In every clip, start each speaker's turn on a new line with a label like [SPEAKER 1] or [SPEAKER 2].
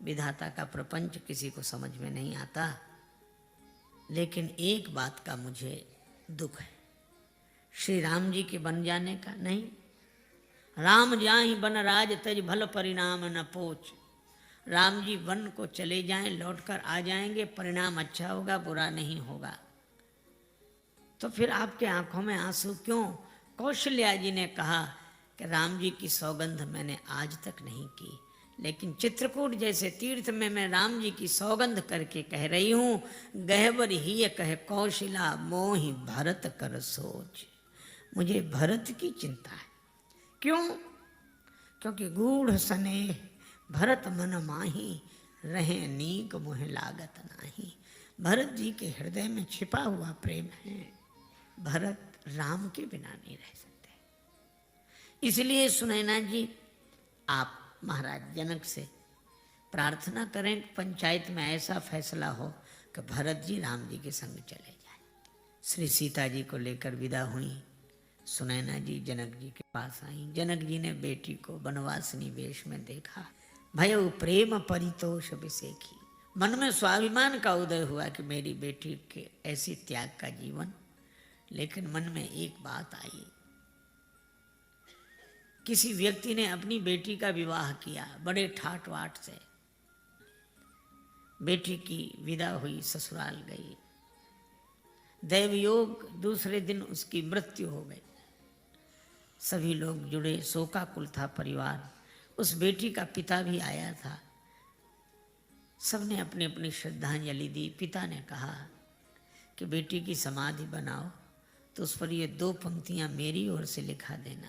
[SPEAKER 1] विधाता का प्रपंच किसी को समझ में नहीं आता, लेकिन एक बात का मुझे दुख है, श्री राम जी के बन जाने का नहीं। राम जाहि बन राज तज भल परिणाम न पोच। राम जी वन को चले जाएं, लौटकर आ जाएंगे, परिणाम अच्छा होगा, बुरा नहीं होगा। तो फिर आपके आंखों में आंसू क्यों? कौशल्या जी ने कहा कि राम जी की सौगंध मैंने आज तक नहीं की, लेकिन चित्रकूट जैसे तीर्थ में मैं राम जी की सौगंध करके कह रही हूं, गहवर ही कह कौशला मोहि भरत कर सोच। मुझे भरत की चिंता है। क्यों? क्योंकि गूढ़ स्नेह भरत मन माही, रहे नीक मोह लागत नाही। भरत जी के हृदय में छिपा हुआ प्रेम है। भरत राम के बिना नहीं रह सकते। इसलिए सुनैना जी, आप महाराज जनक से प्रार्थना करें, पंचायत में ऐसा फैसला हो कि भरत जी राम जी के संग चले जाएं। श्री सीता जी को लेकर विदा हुई। सुनैना जी जनक जी के पास आई। जनक जी ने बेटी को वनवासिनी वेश में देखा। भयउ प्रेम परितोष विसेखी। मन में स्वाभिमान का उदय हुआ कि मेरी बेटी के ऐसी त्याग का जीवन। लेकिन मन में एक बात आई, किसी व्यक्ति ने अपनी बेटी का विवाह किया बड़े ठाट वाट से। बेटी की विदा हुई, ससुराल गई। दैवयोग दूसरे दिन उसकी मृत्यु हो गई। सभी लोग जुड़े, शोकाकुल था परिवार। उस बेटी का पिता भी आया था। सबने अपनी अपनी श्रद्धांजलि दी। पिता ने कहा कि बेटी की समाधि बनाओ तो उस पर ये 2 पंक्तियां मेरी ओर से लिखा देना।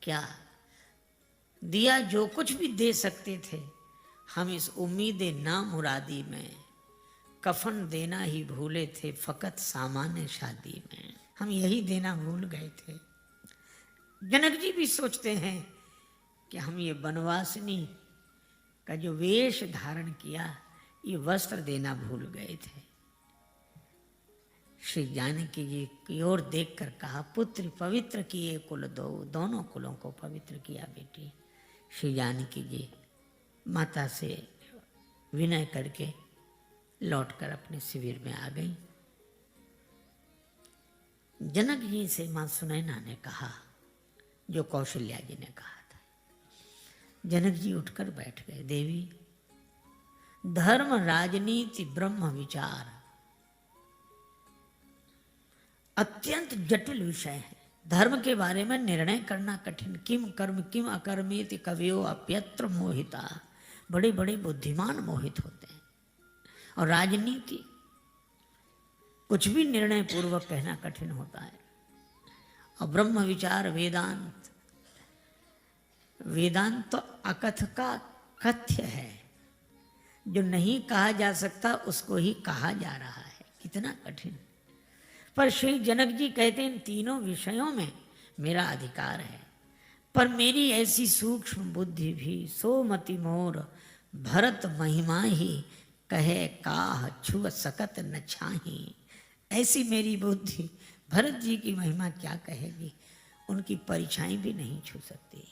[SPEAKER 1] क्या दिया? जो कुछ भी दे सकते थे, हम इस उम्मीद ना मुरादी में कफन देना ही भूले थे, फकत सामान्य शादी में। हम यही देना भूल गए थे। जनक जी भी सोचते हैं कि हम ये बनवासिनी का जो वेश धारण किया, ये वस्त्र देना भूल गए थे। श्री जानकी जी की ओर देखकर कहा, पुत्र पवित्र किए कुल दो। दोनों कुलों को पवित्र किया बेटी। श्री जानकी जी माता से विनय करके लौटकर अपने शिविर में आ गई। जनक जी से मां सुनैना ने कहा जो कौशल्या जी ने कहा था। जनक जी उठकर बैठ गए। देवी, धर्म राजनीति ब्रह्म विचार अत्यंत जटिल विषय है। धर्म के बारे में निर्णय करना कठिन। किम कर्म किम अकर्मेति कवयो अप्यत्र मोहिता। बड़े बड़े बुद्धिमान मोहित होते हैं। और राजनीति कुछ भी निर्णय पूर्वक कहना कठिन होता है। और ब्रह्म विचार वेदांत, वेदांत तो अकथ का कथ्य है। जो नहीं कहा जा सकता उसको ही कहा जा रहा है। कितना कठिन। पर श्री जनक जी कहते हैं, इन तीनों विषयों में मेरा अधिकार है, पर मेरी ऐसी सूक्ष्म बुद्धि भी सोमति मोर भरत महिमा ही कहे काह छुअ सकत न छाही। ऐसी मेरी बुद्धि भरत जी की महिमा क्या कहेगी, उनकी परीक्षाएं भी नहीं छू सकती।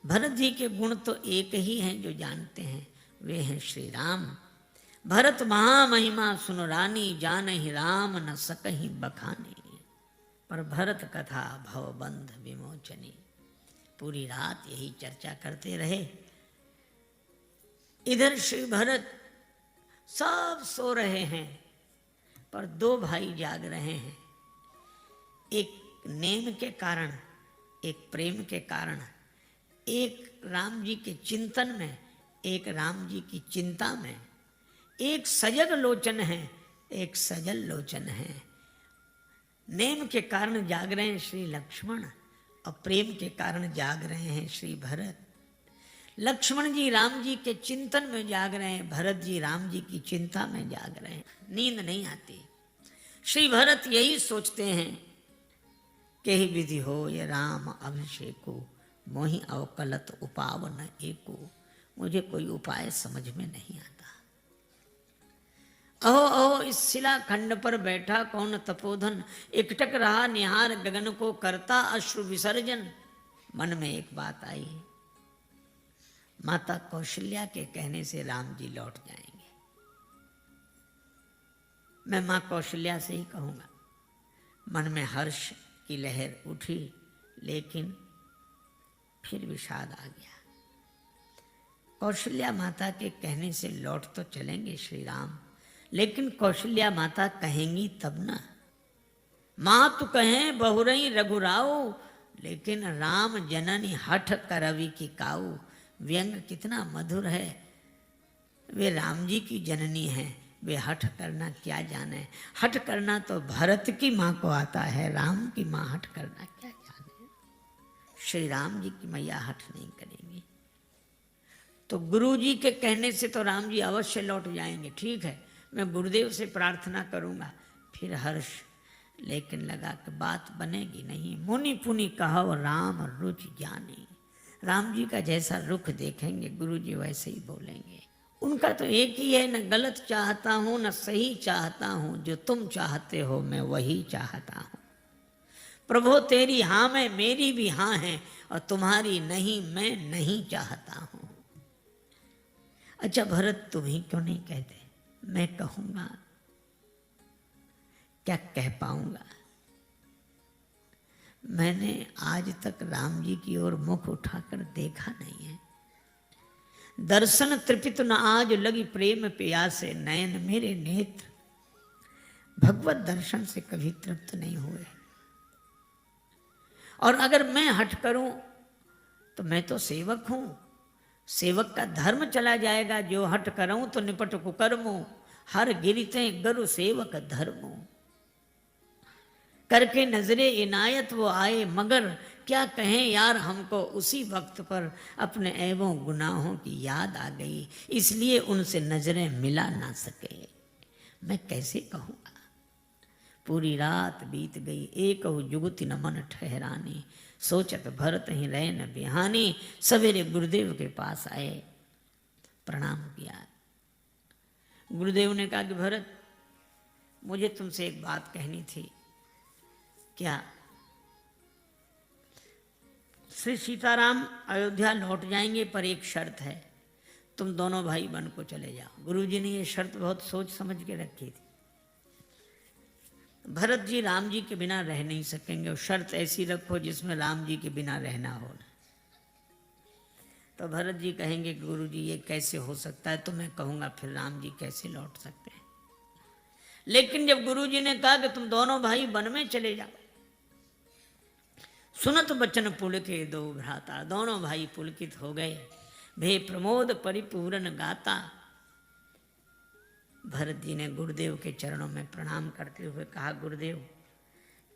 [SPEAKER 1] भरत जी के गुण तो एक ही हैं जो जानते हैं, वे हैं श्री राम। भरत महामहिमा सुन रानी, जानहि राम न सकहि बखानी। पर भरत कथा भवबंध विमोचनी। पूरी रात यही चर्चा करते रहे। इधर श्री भरत सब सो रहे हैं, पर 2 भाई जाग रहे हैं। एक नेम के कारण, एक प्रेम के कारण, एक राम जी के चिंतन में, एक राम जी की चिंता में। एक सजग लोचन है, एक सजल लोचन है। नेम के कारण जाग रहे हैं श्री लक्ष्मण, और प्रेम के कारण जाग रहे हैं श्री भरत। लक्ष्मण जी राम जी के चिंतन में जाग रहे हैं, भरत जी राम जी की चिंता में जाग रहे हैं। नींद नहीं आती। श्री भरत यही सोचते हैं कि ही विधि हो ये राम अभिषेको, मोहि अवकलत उपावन एको। मुझे कोई उपाय समझ में नहीं आता। अहो अहो इस शिला खंड पर बैठा कौन तपोधन, एकटक रहा निहार गगन को करता अश्रु विसर्जन। मन में एक बात आई, माता कौशल्या के कहने से राम जी लौट जाएंगे। मैं माँ कौशल्या से ही कहूँगा। मन में हर्ष की लहर उठी, लेकिन फिर विषाद आ गया। कौशल्या माता के कहने से लौट तो चलेंगे श्री राम, लेकिन कौशल्या माता कहेंगी तब ना। माँ तो कहें बहुरई रघुराऊ, लेकिन राम जननी हठ करवि की काऊ। व्यंग कितना मधुर है। वे राम जी की जननी हैं, वे हठ करना क्या जाने। हठ करना तो भरत की माँ को आता है, राम की माँ हठ करना क्या जाने। श्री राम जी की मैया हठ नहीं करेंगी। तो गुरु जी के कहने से तो राम जी अवश्य लौट जाएंगे, ठीक है, मैं गुरुदेव से प्रार्थना करूंगा। फिर हर्ष, लेकिन लगा कि बात बनेगी नहीं। मुनि पुनि कहो राम रुचि जानी। राम जी का जैसा रुख देखेंगे गुरु जी वैसे ही बोलेंगे। उनका तो एक ही है, न गलत चाहता हूँ न सही चाहता हूँ, जो तुम चाहते हो मैं वही चाहता हूँ। प्रभु तेरी हाँ में मेरी भी हाँ है, और तुम्हारी नहीं मैं नहीं चाहता हूँ। अच्छा भरत तुम ही क्यों नहीं कहते? मैं कहूंगा, क्या कह पाऊंगा? मैंने आज तक राम जी की ओर मुख उठाकर देखा नहीं है। दर्शन तृपित न आज लगी प्रेम प्यासे, नयन मेरे नेत्र भगवत दर्शन से कभी तृप्त नहीं हुए। और अगर मैं हट करूं तो मैं तो सेवक हूं, सेवक का धर्म चला जाएगा। जो हट करूं तो निपट कुकर्मो, हर गिरते गरु सेवक धर्मो। करके नजरे इनायत वो आए, मगर क्या कहें यार हमको उसी वक्त पर अपने ऐबों गुनाहों की याद आ गई, इसलिए उनसे नजरें मिला ना सके। मैं कैसे कहूँगा? पूरी रात बीत गई, एक जुगति न मन ठहरानी। सोचत भरत ही रहे न बिहानी। सवेरे गुरुदेव के पास आए, प्रणाम किया। गुरुदेव ने कहा कि भरत, मुझे तुमसे एक बात कहनी थी। क्या? श्री सीताराम अयोध्या लौट जाएंगे, पर एक शर्त है, तुम दोनों भाई बन को चले जाओ। गुरुजी ने ये शर्त बहुत सोच समझ के रखी थी। भरत जी राम जी के बिना रह नहीं सकेंगे, और शर्त ऐसी रखो जिसमें राम जी के बिना रहना हो। तो भरत जी कहेंगे गुरु जी ये कैसे हो सकता है? तो मैं कहूँगा फिर राम जी कैसे लौट सकते हैं? लेकिन जब गुरु जी ने कहा कि तुम दोनों भाई वन में चले जाओ, सुनत बचन पुलके दो भ्राता। दोनों भाई पुलकित हो गए, भे प्रमोद परिपूर्ण गाता। भरत जी ने गुरुदेव के चरणों में प्रणाम करते हुए कहा, गुरुदेव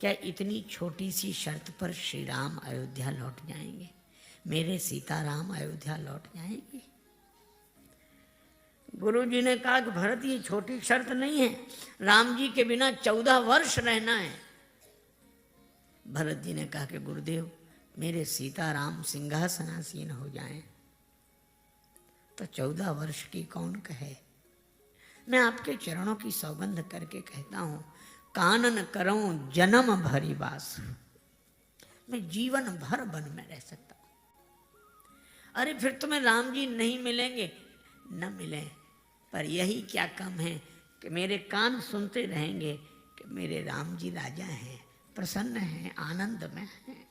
[SPEAKER 1] क्या इतनी छोटी सी शर्त पर श्री राम अयोध्या लौट जाएंगे? मेरे सीताराम अयोध्या लौट जाएंगे? गुरु जी ने कहा कि भरत ये छोटी शर्त नहीं है, राम जी के बिना 14 वर्ष रहना है। भरत जी ने कहा कि गुरुदेव मेरे सीताराम सिंहासनासीन हो जाएं तो 14 वर्ष की कौन कहे। मैं आपके चरणों की सौगंध करके कहता हूं, कानन करऊं जन्म भरी बास। मैं जीवन भर वन में रह सकता हूं। अरे फिर तुम्हें राम जी नहीं मिलेंगे, न मिले, पर यही क्या कम है कि मेरे कान सुनते रहेंगे कि मेरे राम जी राजा हैं, प्रसन्न हैं, आनंद में हैं।